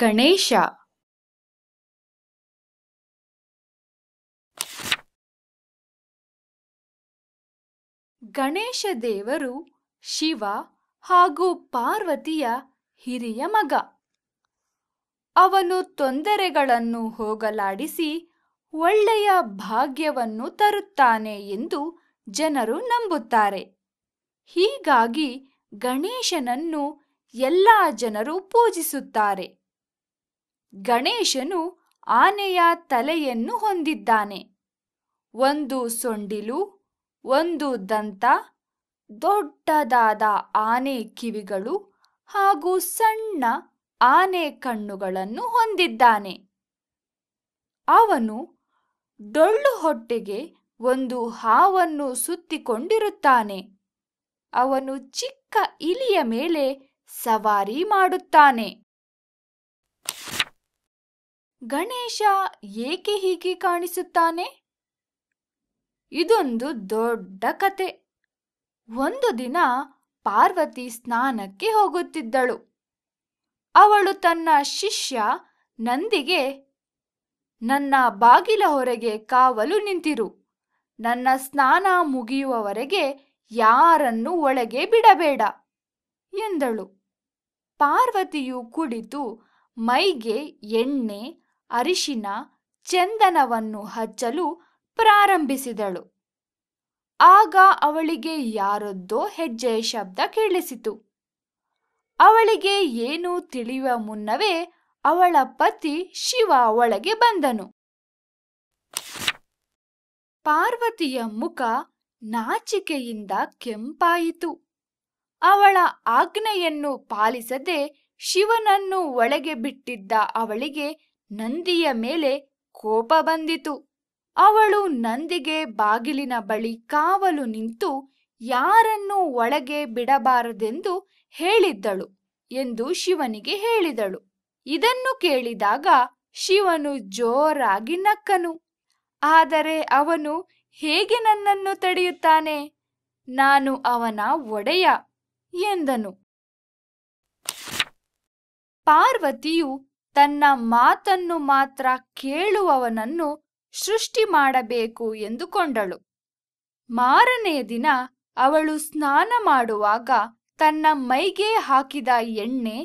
ಗಣೇಶ. ಗಣೇಶ ದೇವರು ಶಿವ ಹಾಗೂ ಪಾರ್ವತಿಯ ಹಿರಿಯ ಮಗ. ಅವನು ತೊಂದರೆಗಳನ್ನು ಹೋಗಲಾಡಿಸಿ ಒಳ್ಳೆಯ ಭಾಗ್ಯವನ್ನು ತರುತ್ತಾನೆ ಎಂದು ಜನರು ನಂಬುತ್ತಾರೆ. ಹೀಗಾಗಿ ಗಣೇಶನನ್ನು ಎಲ್ಲ ಜನರು ಪೂಜಿಸುತ್ತಾರೆ. ಗಣೇಶನು ಆನೆಯ ತಲೆಯನ್ನು ಹೊಂದಿದ್ದಾನೆ. ಒಂದು ಸೊಂಡಿಲು, ಒಂದು ದಂತ, ದೊಡ್ಡದಾದ ಆನೆ ಕಿವಿಗಳು ಹಾಗೂ ಸಣ್ಣ ಆನೆ ಕಣ್ಣುಗಳನ್ನು ಹೊಂದಿದ್ದಾನೆ. ಅವನು ಡೊಳ್ಳು ಹೊಟ್ಟೆಗೆ ಒಂದು ಹಾವನ್ನು ಸುತ್ತಿಕೊಂಡಿರುತ್ತಾನೆ. ಅವನು ಚಿಕ್ಕ ಇಲಿಯ ಮೇಲೆ ಸವಾರಿ ಮಾಡುತ್ತಾನೆ. ಗಣೇಶ ಏಕೆ ಹೀಗೆ ಕಾಣಿಸುತ್ತಾನೆ? ಇದೊಂದು ದೊಡ್ಡ ಕತೆ. ಒಂದು ದಿನ ಪಾರ್ವತಿ ಸ್ನಾನಕ್ಕೆ ಹೋಗುತ್ತಿದ್ದಳು. ಅವಳು ತನ್ನ ಶಿಷ್ಯ ನಂದಿಗೆ, ನನ್ನ ಬಾಗಿಲ ಹೊರಗೆ ಕಾವಲು ನಿಂತಿರು. ನನ್ನ ಸ್ನಾನ ಮುಗಿಯುವವರೆಗೆ ಯಾರನ್ನು ಒಳಗೆ ಬಿಡಬೇಡ ಎಂದಳು. ಪಾರ್ವತಿಯು ಕುಳಿತು ಮೈಗೆ ಎಣ್ಣೆ, ಅರಿಶಿನ, ಚಂದನವನ್ನು ಹಚ್ಚಲು ಪ್ರಾರಂಭಿಸಿದಳು. ಆಗ ಅವಳಿಗೆ ಯಾರದ್ದೋ ಹೆಜ್ಜೆಯ ಶಬ್ದ ಕೇಳಿಸಿತು. ಅವಳಿಗೆ ಏನೂ ತಿಳಿಯುವ ಮುನ್ನವೇ ಅವಳ ಪತಿ ಶಿವ ಒಳಗೆ ಬಂದನು. ಪಾರ್ವತಿಯ ಮುಖ ನಾಚಿಕೆಯಿಂದ ಕೆಂಪಾಯಿತು. ಅವಳ ಆಜ್ಞೆಯನ್ನು ಪಾಲಿಸದೆ ಶಿವನನ್ನು ಒಳಗೆ ಬಿಟ್ಟಿದ್ದ ಅವಳಿಗೆ ನಂದಿಯ ಮೇಲೆ ಕೋಪ ಬಂದಿತು. ಅವಳು ನಂದಿಗೆ ಬಾಗಿಲಿನ ಬಳಿ ಕಾವಲು ನಿಂತು ಯಾರನ್ನೂ ಒಳಗೆ ಬಿಡಬಾರದೆಂದು ಹೇಳಿದ್ದಳು ಎಂದು ಶಿವನಿಗೆ ಹೇಳಿದಳು. ಇದನ್ನು ಕೇಳಿದಾಗ ಶಿವನು ಜೋರಾಗಿ ನಕ್ಕನು. ಆದರೆ ಅವನು ಹೇಗೆ ನನ್ನನ್ನು ತಡೆಯುತ್ತಾನೆ? ನಾನು ಅವನ ಒಡೆಯ ಎಂದನು. ಪಾರ್ವತಿಯು ತನ್ನ ಮಾತನ್ನು ಮಾತ್ರ ಕೇಳುವವನನ್ನು ಸೃಷ್ಟಿ ಮಾಡಬೇಕು ಎಂದುಕೊಂಡಳು. ಮಾರನೆಯ ದಿನ ಅವಳು ಸ್ನಾನ ಮಾಡುವಾಗ ತನ್ನ ಮೈಗೆ ಹಾಕಿದ ಎಣ್ಣೆ,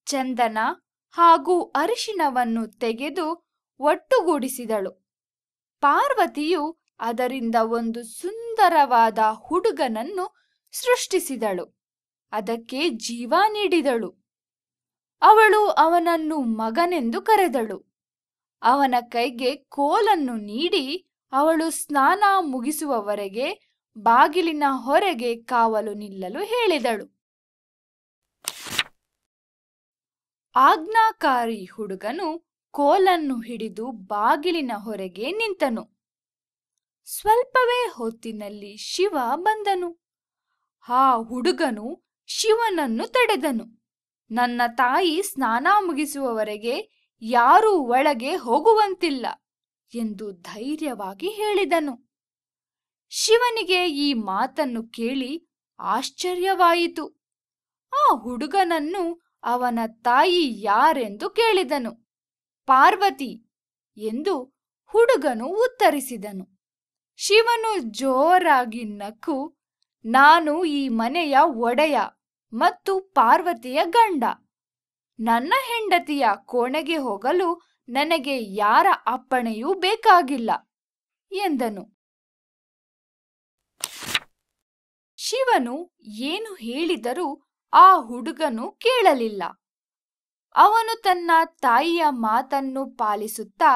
ಚಂದನ ಹಾಗೂ ಅರಿಶಿನವನ್ನು ತೆಗೆದು ಒಟ್ಟುಗೂಡಿಸಿದಳು. ಪಾರ್ವತಿಯು ಅದರಿಂದ ಒಂದು ಸುಂದರವಾದ ಹುಡುಗನನ್ನು ಸೃಷ್ಟಿಸಿದಳು. ಅದಕ್ಕೆ ಜೀವ ನೀಡಿದಳು. ಅವಳು ಅವನನ್ನು ಮಗನೆಂದು ಕರೆದಳು. ಅವನ ಕೈಗೆ ಕೋಲನ್ನು ನೀಡಿ ಅವಳು ಸ್ನಾನ ಮುಗಿಸುವವರೆಗೆ ಬಾಗಿಲಿನ ಹೊರಗೆ ಕಾವಲು ನಿಲ್ಲಲು ಹೇಳಿದಳು. ಆಜ್ಞಾಕಾರಿ ಹುಡುಗನು ಕೋಲನ್ನು ಹಿಡಿದು ಬಾಗಿಲಿನ ಹೊರಗೆ ನಿಂತನು. ಸ್ವಲ್ಪವೇ ಹೊತ್ತಿನಲ್ಲಿ ಶಿವ ಬಂದನು. ಆ ಹುಡುಗನು ಶಿವನನ್ನು ತಡೆದನು. ನನ್ನ ತಾಯಿ ಸ್ನಾನ ಮುಗಿಸುವವರೆಗೆ ಯಾರೂ ಒಳಗೆ ಹೋಗುವಂತಿಲ್ಲ ಎಂದು ಧೈರ್ಯವಾಗಿ ಹೇಳಿದನು. ಶಿವನಿಗೆ ಈ ಮಾತನ್ನು ಕೇಳಿ ಆಶ್ಚರ್ಯವಾಯಿತು. ಆ ಹುಡುಗನನ್ನು ಅವನ ತಾಯಿ ಯಾರೆಂದು ಕೇಳಿದನು. ಪಾರ್ವತಿ ಎಂದು ಹುಡುಗನು ಉತ್ತರಿಸಿದನು. ಶಿವನು ಜೋರಾಗಿ ನಕ್ಕು, ನಾನು ಈ ಮನೆಯ ಒಡೆಯ ಮತ್ತು ಪಾರ್ವತಿಯ ಗಂಡ. ನನ್ನ ಹೆಂಡತಿಯ ಕೋಣೆಗೆ ಹೋಗಲು ನನಗೆ ಯಾರ ಅಪ್ಪಣೆಯೂ ಬೇಕಾಗಿಲ್ಲ ಎಂದನು. ಶಿವನು ಏನು ಹೇಳಿದರೂ ಆ ಹುಡುಗನು ಕೇಳಲಿಲ್ಲ. ಅವನು ತನ್ನ ತಾಯಿಯ ಮಾತನ್ನು ಪಾಲಿಸುತ್ತಾ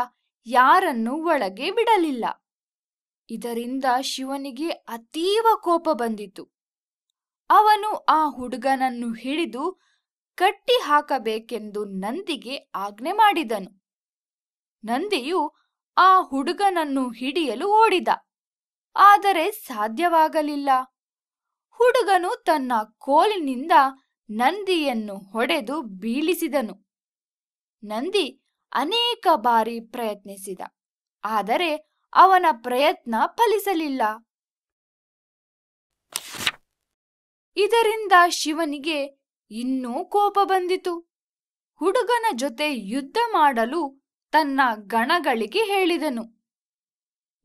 ಯಾರನ್ನೂ ಒಳಗೆ ಬಿಡಲಿಲ್ಲ. ಇದರಿಂದ ಶಿವನಿಗೆ ಅತೀವ ಕೋಪ ಬಂದಿತು. ಅವನು ಆ ಹುಡುಗನನ್ನು ಹಿಡಿದು ಕಟ್ಟಿ ಹಾಕಬೇಕೆಂದು ನಂದಿಗೆ ಆಜ್ಞೆ ಮಾಡಿದನು. ನಂದಿಯು ಆ ಹುಡುಗನನ್ನು ಹಿಡಿಯಲು ಓಡಿದ. ಆದರೆ ಸಾಧ್ಯವಾಗಲಿಲ್ಲ. ಹುಡುಗನು ತನ್ನ ಕೋಲಿನಿಂದ ನಂದಿಯನ್ನು ಹೊಡೆದು ಬೀಳಿಸಿದನು. ನಂದಿ ಅನೇಕ ಬಾರಿ ಪ್ರಯತ್ನಿಸಿದ, ಆದರೆ ಅವನ ಪ್ರಯತ್ನ ಫಲಿಸಲಿಲ್ಲ. ಇದರಿಂದ ಶಿವನಿಗೆ ಇನ್ನೂ ಕೋಪ ಬಂದಿತು. ಹುಡುಗನ ಜೊತೆ ಯುದ್ಧ ಮಾಡಲು ತನ್ನ ಗಣಗಳಿಗೆ ಹೇಳಿದನು.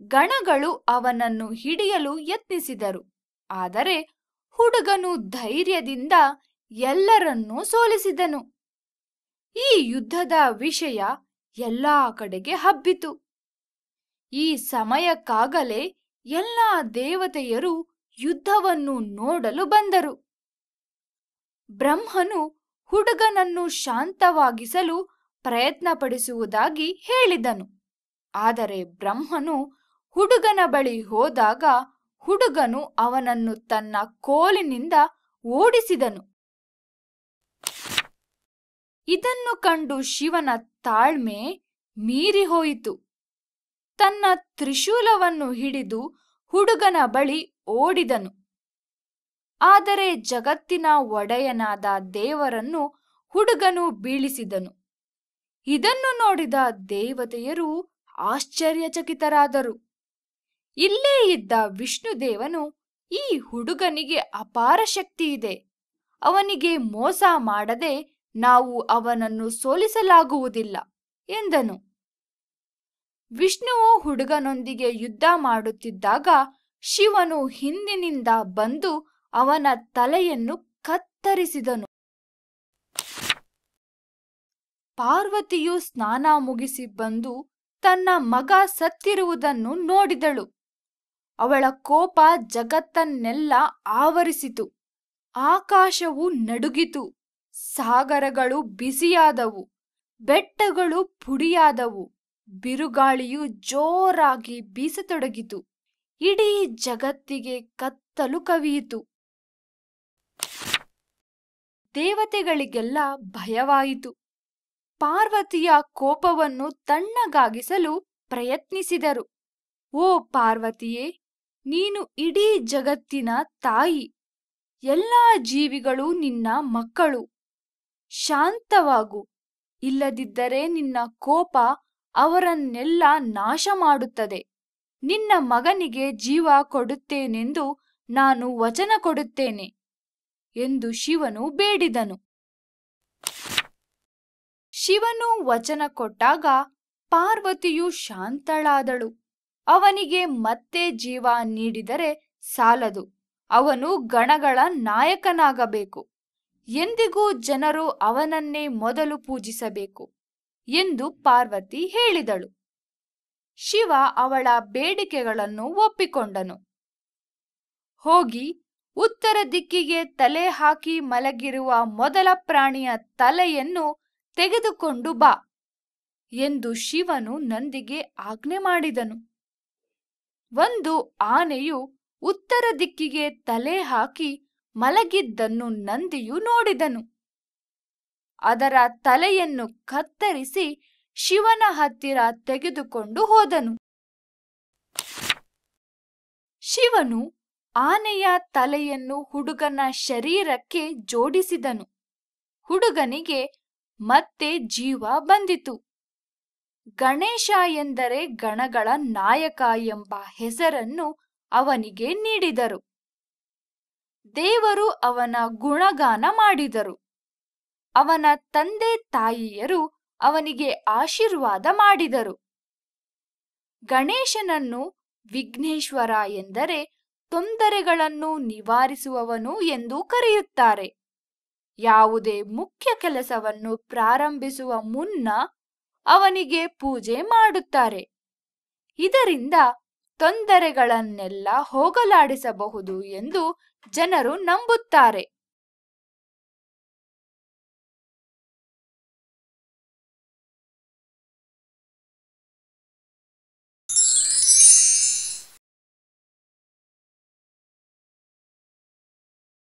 ಗಣಗಳು ಅವನನ್ನು ಹಿಡಿಯಲು ಯತ್ನಿಸಿದರು. ಆದರೆ ಹುಡುಗನು ಧೈರ್ಯದಿಂದ ಎಲ್ಲರನ್ನೂ ಸೋಲಿಸಿದನು. ಈ ಯುದ್ಧದ ವಿಷಯ ಎಲ್ಲಾ ಕಡೆಗೆ ಹಬ್ಬಿತು. ಈ ಸಮಯಕ್ಕಾಗಲೇ ಎಲ್ಲಾ ದೇವತೆಯರು ಯುದ್ಧವನ್ನು ನೋಡಲು ಬಂದರು. ಬ್ರಹ್ಮನು ಹುಡುಗನನ್ನು ಶಾಂತವಾಗಿಸಲು ಪ್ರಯತ್ನಪಡಿಸುವುದಾಗಿ ಹೇಳಿದನು. ಆದರೆ ಬ್ರಹ್ಮನು ಹುಡುಗನ ಬಳಿ ಹೋದಾಗ ಹುಡುಗನು ಅವನನ್ನು ತನ್ನ ಕೋಲಿನಿಂದ ಓಡಿಸಿದನು. ಇದನ್ನು ಕಂಡು ಶಿವನ ತಾಳ್ಮೆ ಮೀರಿ ಹೋಯಿತು. ತನ್ನ ತ್ರಿಶೂಲವನ್ನು ಹಿಡಿದು ಹುಡುಗನ ಬಳಿ ಓಡಿದನು. ಆದರೆ ಜಗತ್ತಿನ ಒಡೆಯನಾದ ದೇವರನ್ನು ಹುಡುಗನು ಬೀಳಿಸಿದನು. ಇದನ್ನು ನೋಡಿದ ದೇವತೆಯರು ಆಶ್ಚರ್ಯಚಕಿತರಾದರು. ಇಲ್ಲೇ ಇದ್ದ ವಿಷ್ಣುದೇವನು, ಈ ಹುಡುಗನಿಗೆ ಅಪಾರ ಶಕ್ತಿ ಇದೆ, ಅವನಿಗೆ ಮೋಸ ಮಾಡದೆ ನಾವು ಅವನನ್ನು ಸೋಲಿಸಲಾಗುವುದಿಲ್ಲ ಎಂದನು. ವಿಷ್ಣುವು ಹುಡುಗನೊಂದಿಗೆ ಯುದ್ಧ ಮಾಡುತ್ತಿದ್ದಾಗ ಶಿವನು ಹಿಂದಿನಿಂದ ಬಂದು ಅವನ ತಲೆಯನ್ನು ಕತ್ತರಿಸಿದನು. ಪಾರ್ವತಿಯು ಸ್ನಾನ ಮುಗಿಸಿ ಬಂದು ತನ್ನ ಮಗ ಸತ್ತಿರುವುದನ್ನು ನೋಡಿದಳು. ಅವಳ ಕೋಪ ಜಗತ್ತನ್ನೆಲ್ಲ ಆವರಿಸಿತು. ಆಕಾಶವು ನಡುಗಿತು, ಸಾಗರಗಳು ಬಿಸಿಯಾದವು, ಬೆಟ್ಟಗಳು ಪುಡಿಯಾದವು, ಬಿರುಗಾಳಿಯು ಜೋರಾಗಿ ಬೀಸತೊಡಗಿತು. ಇಡೀ ಜಗತ್ತಿಗೆ ಕತ್ತಲು ಕವಿಯಿತು. ದೇವತೆಗಳಿಗೆಲ್ಲ ಭಯವಾಯಿತು. ಪಾರ್ವತಿಯ ಕೋಪವನ್ನು ತಣ್ಣಗಾಗಿಸಲು ಪ್ರಯತ್ನಿಸಿದರು. ಓ ಪಾರ್ವತಿಯೇ, ನೀನು ಇಡೀ ಜಗತ್ತಿನ ತಾಯಿ, ಎಲ್ಲಾ ಜೀವಿಗಳು ನಿನ್ನ ಮಕ್ಕಳು. ಶಾಂತವಾಗು, ಇಲ್ಲದಿದ್ದರೆ ನಿನ್ನ ಕೋಪ ಅವರನ್ನೆಲ್ಲ ನಾಶ ಮಾಡುತ್ತದೆ. ನಿನ್ನ ಮಗನಿಗೆ ಜೀವ ಕೊಡುತ್ತೇನೆಂದು ನಾನು ವಚನ ಕೊಡುತ್ತೇನೆ ಎಂದು ಶಿವನು ಬೇಡಿದನು. ಶಿವನು ವಚನ ಕೊಟ್ಟಾಗ ಪಾರ್ವತಿಯು ಶಾಂತಳಾದಳು. ಅವನಿಗೆ ಮತ್ತೆ ಜೀವ ನೀಡಿದರೆ ಸಾಲದು, ಅವನು ಗಣಗಳ ನಾಯಕನಾಗಬೇಕು. ಎಂದಿಗೂ ಜನರು ಅವನನ್ನೇ ಮೊದಲು ಪೂಜಿಸಬೇಕು ಎಂದು ಪಾರ್ವತಿ ಹೇಳಿದಳು. ಶಿವ ಅವಳ ಬೇಡಿಕೆಗಳನ್ನು ಒಪ್ಪಿಕೊಂಡನು. ಹೋಗಿ ಉತ್ತರ ದಿಕ್ಕಿಗೆ ತಲೆ ಹಾಕಿ ಮಲಗಿರುವ ಮೊದಲ ಪ್ರಾಣಿಯ ತಲೆಯನ್ನು ತೆಗೆದುಕೊಂಡು ಬಾ ಎಂದು ಶಿವನು ನಂದಿಗೆ ಆಜ್ಞೆ ಮಾಡಿದನು. ಒಂದು ಆನೆಯು ಉತ್ತರ ದಿಕ್ಕಿಗೆ ತಲೆ ಹಾಕಿ ಮಲಗಿದ್ದನ್ನು ನಂದಿಯು ನೋಡಿದನು. ಅದರ ತಲೆಯನ್ನು ಕತ್ತರಿಸಿ ಶಿವನ ಹತ್ತಿರ ತೆಗೆದುಕೊಂಡು ಹೋದನು. ಶಿವನು ಆನೆಯ ತಲೆಯನ್ನು ಹುಡುಗನ ಶರೀರಕ್ಕೆ ಜೋಡಿಸಿದನು. ಹುಡುಗನಿಗೆ ಮತ್ತೆ ಜೀವ ಬಂದಿತು. ಗಣೇಶ ಎಂದರೆ ಗಣಗಳ ನಾಯಕ ಎಂಬ ಹೆಸರನ್ನು ಅವನಿಗೆ ನೀಡಿದರು. ದೇವರು ಅವನ ಗುಣಗಾನ ಮಾಡಿದರು. ಅವನ ತಂದೆ ತಾಯಿಯರು ಅವನಿಗೆ ಆಶೀರ್ವಾದ ಮಾಡಿದರು. ಗಣೇಶನನ್ನು ವಿಘ್ನೇಶ್ವರ ಎಂದರೆ ತೊಂದರೆಗಳನ್ನು ನಿವಾರಿಸುವವನು ಎಂದು ಕರೆಯುತ್ತಾರೆ. ಯಾವುದೇ ಮುಖ್ಯ ಕೆಲಸವನ್ನು ಪ್ರಾರಂಭಿಸುವ ಮುನ್ನ ಅವನಿಗೆ ಪೂಜೆ ಮಾಡುತ್ತಾರೆ. ಇದರಿಂದ ತೊಂದರೆಗಳನ್ನೆಲ್ಲ ಹೋಗಲಾಡಿಸಬಹುದು ಎಂದು ಜನರು ನಂಬುತ್ತಾರೆ.